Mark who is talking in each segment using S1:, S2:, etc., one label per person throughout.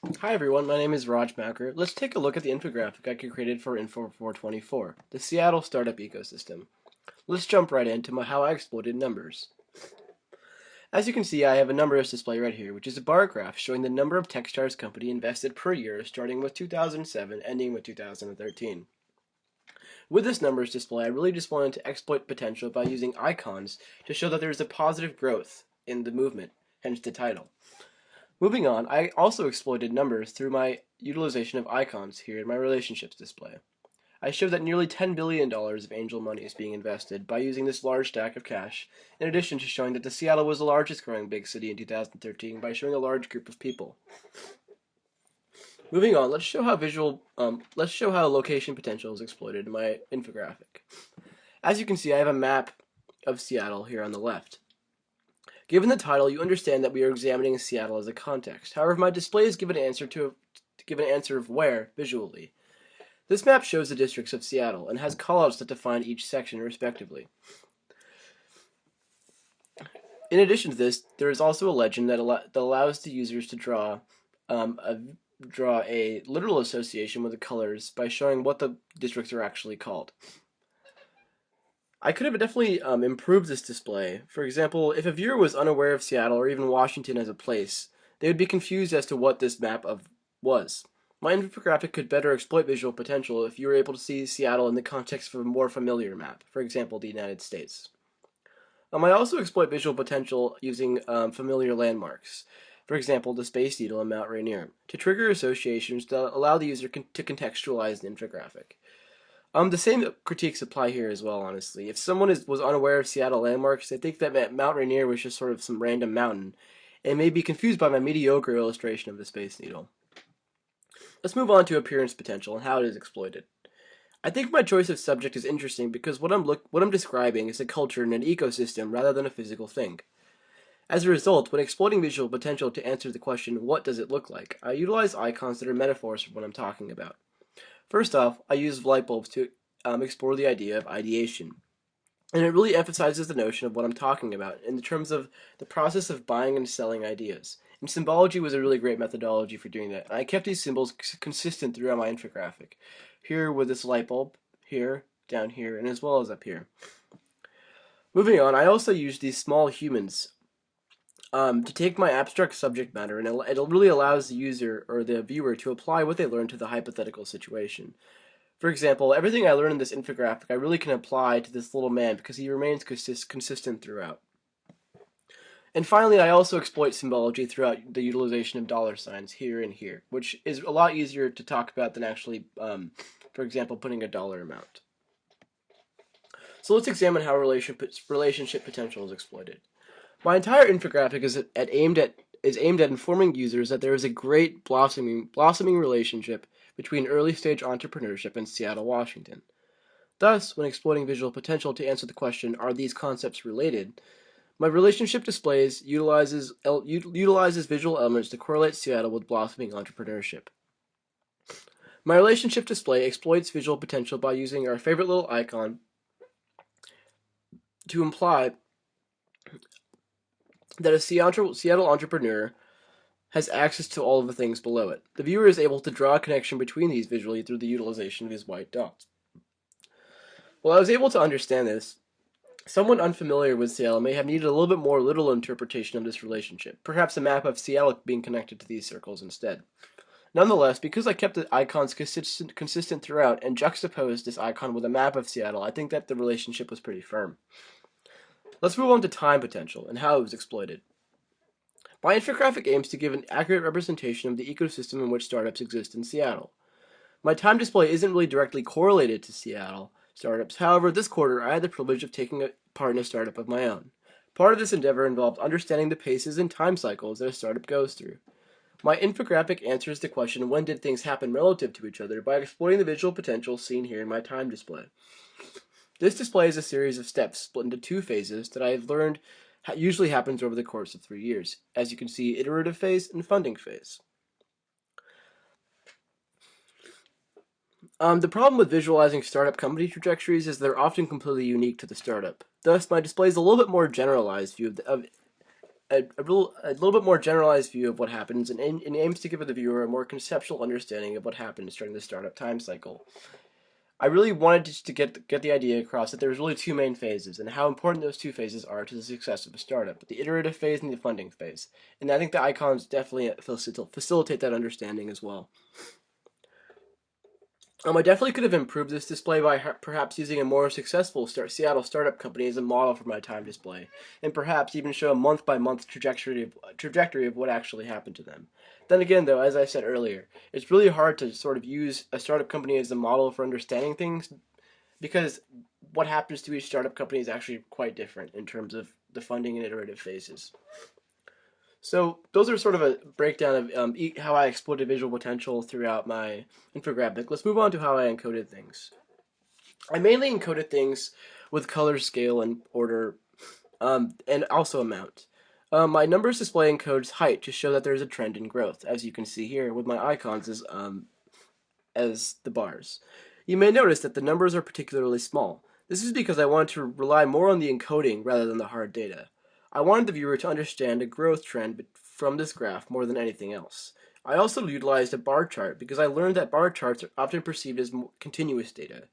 S1: Hi everyone, my name is Raj Macker. Let's take a look at the infographic I created for Info-424, the Seattle startup ecosystem. Let's jump right into how I exploited numbers. As you can see, I have a numbers display right here, which is a bar graph showing the number of Techstars company invested per year starting with 2007, ending with 2013. With this numbers display, I really just wanted to exploit potential by using icons to show that there is a positive growth in the movement, hence the title. Moving on, I also exploited numbers through my utilization of icons here in my relationships display. I showed that nearly $10 billion of angel money is being invested by using this large stack of cash, in addition to showing that Seattle was the largest growing big city in 2013 by showing a large group of people. Moving on, let's show how location potential is exploited in my infographic. As you can see, I have a map of Seattle here on the left. Given the title, you understand that we are examining Seattle as a context. However, my display is given an answer of where visually. This map shows the districts of Seattle and has callouts that define each section respectively. In addition to this, there is also a legend that allows the users to draw a literal association with the colors by showing what the districts are actually called. I could have definitely improved this display. For example, if a viewer was unaware of Seattle or even Washington as a place, they would be confused as to what this map was. My infographic could better exploit visual potential if you were able to see Seattle in the context of a more familiar map, for example, the United States. I also exploit visual potential using familiar landmarks, for example, the Space Needle and Mount Rainier, to trigger associations that allow the user to contextualize the infographic. The same critiques apply here as well, honestly. If someone was unaware of Seattle landmarks, they think that Mount Rainier was just sort of some random mountain, and may be confused by my mediocre illustration of the Space Needle. Let's move on to appearance potential and how it is exploited. I think my choice of subject is interesting because what I'm describing is a culture and an ecosystem rather than a physical thing. As a result, when exploiting visual potential to answer the question, what does it look like, I utilize icons that are metaphors for what I'm talking about. First off, I use light bulbs to explore the idea of ideation. And it really emphasizes the notion of what I'm talking about in terms of the process of buying and selling ideas. And symbology was a really great methodology for doing that. And I kept these symbols consistent throughout my infographic. Here with this light bulb, here, down here, and as well as up here. Moving on, I also used these small humans to take my abstract subject matter, and it really allows the user or the viewer to apply what they learned to the hypothetical situation. For example, everything I learned in this infographic I really can apply to this little man because he remains consistent throughout. And finally, I also exploit symbology throughout the utilization of dollar signs here and here, which is a lot easier to talk about than actually, for example, putting a dollar amount. So let's examine how relationship potential is exploited. My entire infographic is aimed at informing users that there is a great blossoming relationship between early stage entrepreneurship and Seattle, Washington. Thus, when exploiting visual potential to answer the question, are these concepts related? My relationship displays utilizes visual elements to correlate Seattle with blossoming entrepreneurship. My relationship display exploits visual potential by using our favorite little icon to imply that a Seattle entrepreneur has access to all of the things below it. The viewer is able to draw a connection between these visually through the utilization of these white dots. While I was able to understand this, someone unfamiliar with Seattle may have needed a little bit more literal interpretation of this relationship, perhaps a map of Seattle being connected to these circles instead. Nonetheless, because I kept the icons consistent throughout and juxtaposed this icon with a map of Seattle, I think that the relationship was pretty firm. Let's move on to time potential and how it was exploited. My infographic aims to give an accurate representation of the ecosystem in which startups exist in Seattle. My time display isn't really directly correlated to Seattle startups. However, this quarter I had the privilege of taking part in a startup of my own. Part of this endeavor involved understanding the paces and time cycles that a startup goes through. My infographic answers the question, when did things happen relative to each other, by exploiting the visual potential seen here in my time display. This display is a series of steps split into two phases that I have learned usually happens over the course of 3 years. As you can see, iterative phase and funding phase. The problem with visualizing startup company trajectories is they're often completely unique to the startup. Thus, my display is a little bit more generalized view a little bit more generalized view of what happens and aims to give the viewer a more conceptual understanding of what happens during the startup time cycle. I really wanted to get the idea across that there's really two main phases and how important those two phases are to the success of a startup, the iterative phase and the funding phase. And I think the icons definitely facilitate that understanding as well. I definitely could have improved this display by perhaps using a more successful Seattle startup company as a model for my time display, and perhaps even show a month-by-month trajectory of what actually happened to them. Then again, though, as I said earlier, it's really hard to sort of use a startup company as a model for understanding things because what happens to each startup company is actually quite different in terms of the funding and iterative phases. So those are sort of a breakdown of how I exploited visual potential throughout my infographic. Let's move on to how I encoded things. I mainly encoded things with color, scale, and order, and also amount. My numbers display encodes height to show that there's a trend in growth, as you can see here with my icons as the bars. You may notice that the numbers are particularly small. This is because I wanted to rely more on the encoding rather than the hard data. I wanted the viewer to understand a growth trend from this graph more than anything else. I also utilized a bar chart because I learned that bar charts are often perceived as continuous data.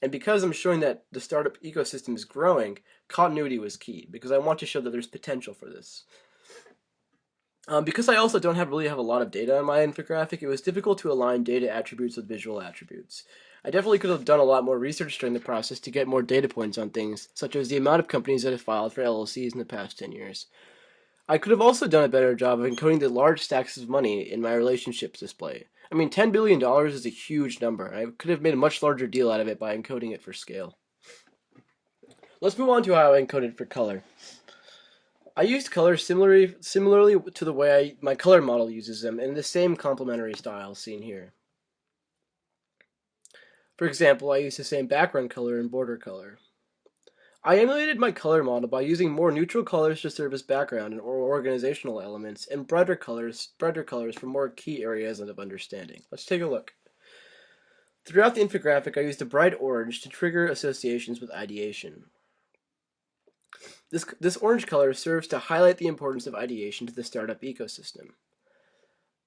S1: And because I'm showing that the startup ecosystem is growing, continuity was key because I want to show that there's potential for this. Because I also don't really have a lot of data on my infographic, it was difficult to align data attributes with visual attributes. I definitely could have done a lot more research during the process to get more data points on things, such as the amount of companies that have filed for LLCs in the past 10 years. I could have also done a better job of encoding the large stacks of money in my relationships display. I mean, $10 billion is a huge number. I could have made a much larger deal out of it by encoding it for scale. Let's move on to how I encoded for color. I used colors similarly to the way my color model uses them in the same complementary style seen here. For example, I used the same background color and border color. I emulated my color model by using more neutral colors to serve as background or organizational elements, and brighter colors for more key areas of understanding. Let's take a look. Throughout the infographic, I used a bright orange to trigger associations with ideation. This orange color serves to highlight the importance of ideation to the startup ecosystem.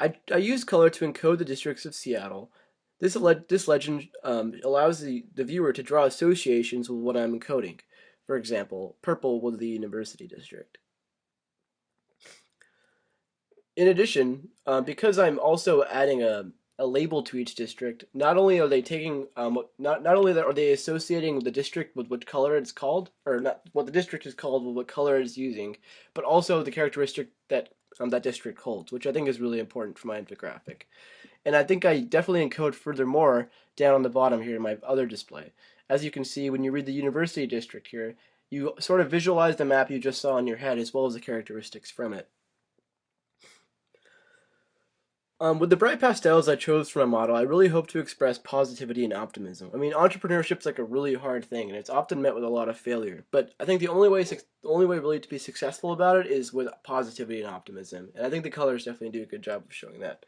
S1: I used color to encode the districts of Seattle. This legend allows the viewer to draw associations with what I'm encoding. For example, purple with the university district. In addition, because I'm also adding a label to each district, not only are they taking not only are they associating the district with what color it's called, or not what the district is called with what color it's using, but also the characteristic that that district holds, which I think is really important for my infographic. And I think I definitely encode furthermore down on the bottom here in my other display. As you can see, when you read the university district here, you sort of visualize the map you just saw in your head as well as the characteristics from it. With the bright pastels I chose for my model, I really hope to express positivity and optimism. I mean, entrepreneurship's like a really hard thing, and it's often met with a lot of failure. But I think the only way really to be successful about it is with positivity and optimism. And I think the colors definitely do a good job of showing that.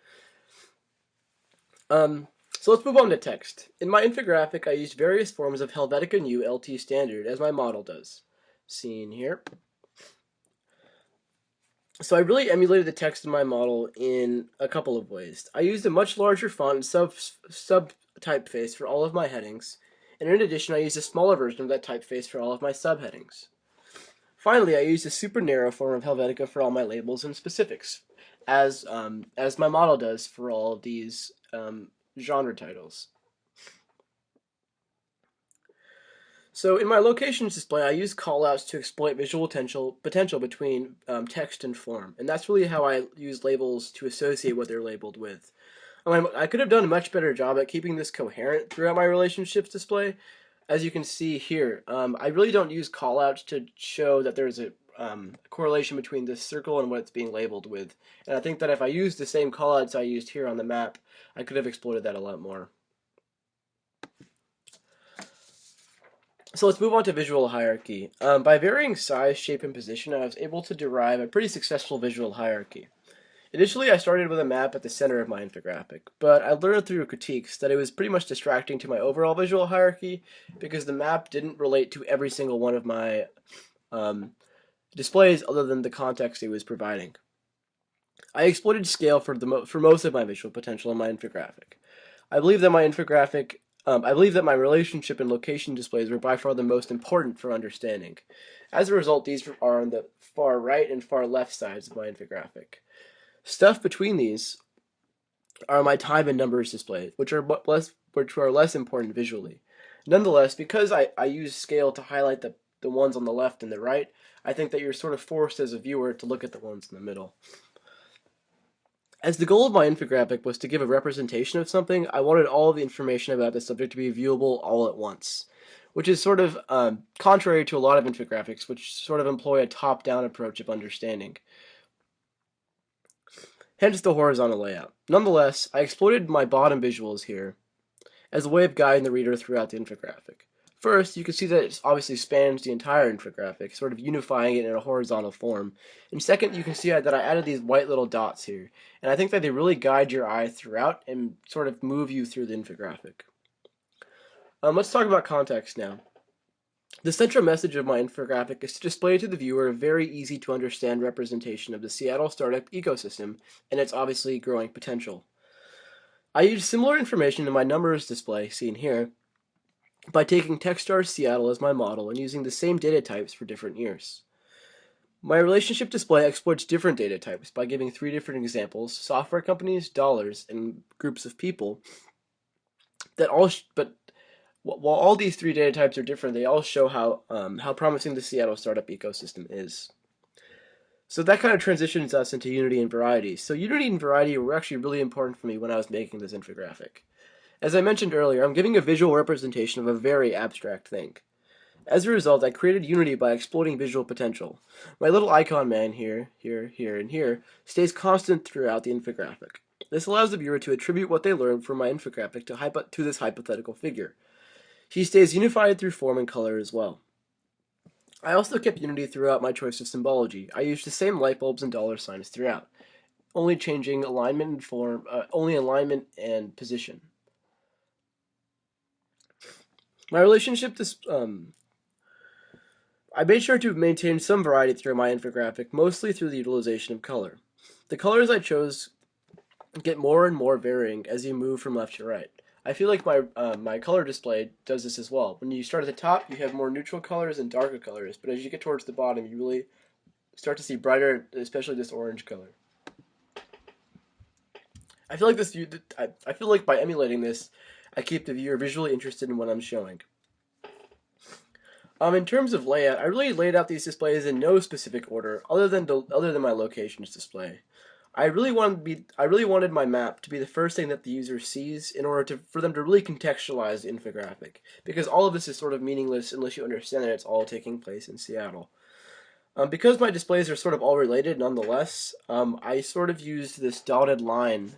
S1: So let's move on to text. In my infographic, I used various forms of Helvetica Neue LT Standard as my model does. Seen here. So I really emulated the text in my model in a couple of ways. I used a much larger font and sub typeface for all of my headings, and in addition I used a smaller version of that typeface for all of my subheadings. Finally, I used a super narrow form of Helvetica for all my labels and specifics, as my model does for all of these genre titles. So in my locations display, I use callouts to exploit visual potential between text and form, and that's really how I use labels to associate what they're labeled with. I could have done a much better job at keeping this coherent throughout my relationships display. As you can see here, I really don't use callouts to show that there's a correlation between this circle and what it's being labeled with. And I think that if I used the same callouts I used here on the map, I could have exploited that a lot more. So let's move on to visual hierarchy. By varying size, shape, and position, I was able to derive a pretty successful visual hierarchy. Initially, I started with a map at the center of my infographic, but I learned through critiques that it was pretty much distracting to my overall visual hierarchy because the map didn't relate to every single one of my displays other than the context it was providing. I exploited scale for most of my visual potential in my infographic. I believe that my relationship and location displays were by far the most important for understanding. As a result, these are on the far right and far left sides of my infographic. Stuff between these are my time and numbers displays, which are less important visually. Nonetheless, because I use scale to highlight the ones on the left and the right, I think that you're sort of forced as a viewer to look at the ones in the middle. As the goal of my infographic was to give a representation of something, I wanted all of the information about the subject to be viewable all at once, which is sort of contrary to a lot of infographics, which sort of employ a top-down approach of understanding. Hence the horizontal layout. Nonetheless, I exploited my bottom visuals here as a way of guiding the reader throughout the infographic. First, you can see that it obviously spans the entire infographic, sort of unifying it in a horizontal form. And second, you can see that I added these white little dots here, and I think that they really guide your eye throughout and sort of move you through the infographic. Let's talk about context now. The central message of my infographic is to display to the viewer a very easy to understand representation of the Seattle startup ecosystem and its obviously growing potential. I used similar information in my numbers display, seen here, by taking Techstars Seattle as my model and using the same data types for different years. My relationship display exploits different data types by giving 3 different examples: software companies, dollars, and groups of people. But while all these 3 data types are different, they all show how promising the Seattle startup ecosystem is. So that kind of transitions us into unity and variety. So unity and variety were actually really important for me when I was making this infographic. As I mentioned earlier, I'm giving a visual representation of a very abstract thing. As a result, I created unity by exploiting visual potential. My little icon man here, and here stays constant throughout the infographic. This allows the viewer to attribute what they learned from my infographic to this hypothetical figure. He stays unified through form and color as well. I also kept unity throughout my choice of symbology. I used the same light bulbs and dollar signs throughout, only changing alignment and form, only alignment and position. My relationship to I made sure to maintain some variety through my infographic, mostly through the utilization of color. The colors I chose get more and more varying as you move from left to right. I feel like my color display does this as well. When you start at the top, you have more neutral colors and darker colors, but as you get towards the bottom, you really start to see brighter, especially this orange color. I feel like by emulating this, I keep the viewer visually interested in what I'm showing. In terms of layout, I really laid out these displays in no specific order, other than my locations display. I really wanted my map to be the first thing that the user sees in order for them to really contextualize the infographic, because all of this is sort of meaningless unless you understand that it's all taking place in Seattle. Because my displays are sort of all related nonetheless, I sort of used this dotted line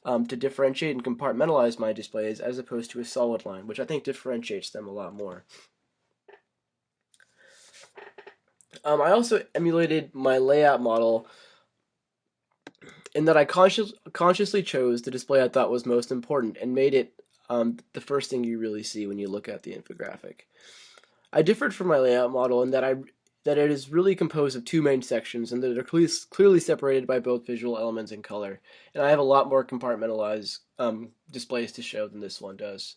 S1: to differentiate and compartmentalize my displays as opposed to a solid line, which I think differentiates them a lot more. I also emulated my layout model in that I consciously chose the display I thought was most important and made it the first thing you really see when you look at the infographic. I differed from my layout model in that it is really composed of 2 main sections and that they're clearly separated by both visual elements and color. And I have a lot more compartmentalized displays to show than this one does.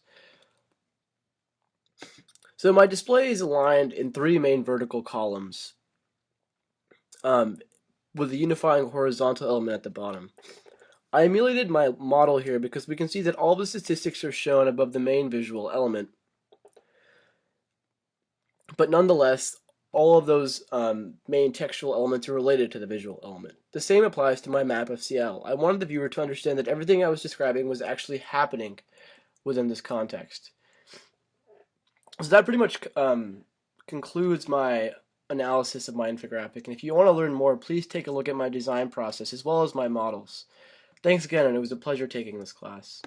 S1: So my display is aligned in 3 main vertical columns with a unifying horizontal element at the bottom. I emulated my model here because we can see that all the statistics are shown above the main visual element. But nonetheless, all of those main textual elements are related to the visual element. The same applies to my map of Seattle. I wanted the viewer to understand that everything I was describing was actually happening within this context. So that pretty much concludes my analysis of my infographic. And if you want to learn more, please take a look at my design process as well as my models. Thanks again, and it was a pleasure taking this class.